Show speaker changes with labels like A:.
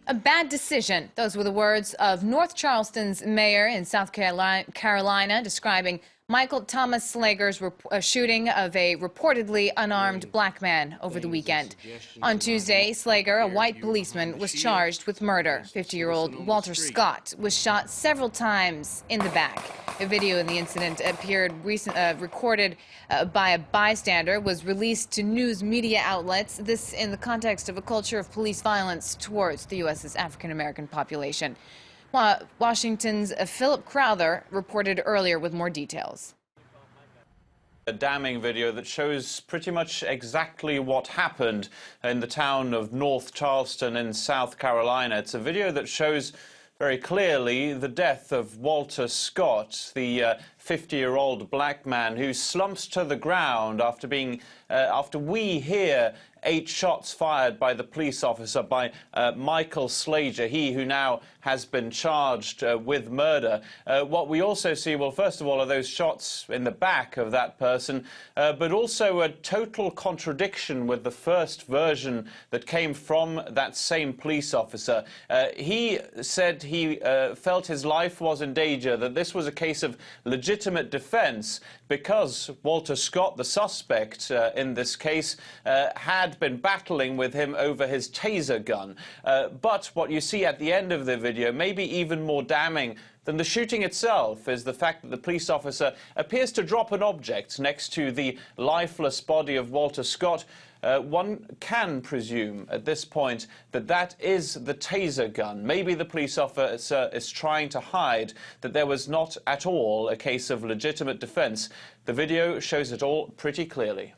A: A bad decision. Those were the words of North Charleston's mayor in South Carolina describing Michael Thomas Slager's shooting of a reportedly unarmed black man over the weekend. On Tuesday, Slager, a white policeman, was charged with murder. 50-year-old Walter Scott was shot several times in the back. A video of the incident recorded by a bystander was released to news media outlets. This in the context of a culture of police violence towards the U.S.'s African-American population. Washington's Philip Crowther reported earlier with more details.
B: A damning video that shows pretty much exactly what happened in the town of North Charleston in South Carolina. It's a video that shows very clearly the death of Walter Scott, the 50-year-old black man who slumps to the ground after we hear 8 shots fired by the police officer, by Michael Slager, he who now has been charged with murder. What we also see, well, first of all, are those shots in the back of that person, but also a total contradiction with the first version that came from that same police officer. He said he felt his life was in danger, that this was a case of legitimate defense because Walter Scott, the suspect in this case, had been battling with him over his taser gun. But what you see at the end of the video, maybe even more damning than the shooting itself, is the fact that the police officer appears to drop an object next to the lifeless body of Walter Scott. One can presume at this point that that is the taser gun. Maybe the police officer is trying to hide that there was not at all a case of legitimate defense. The video shows it all pretty clearly.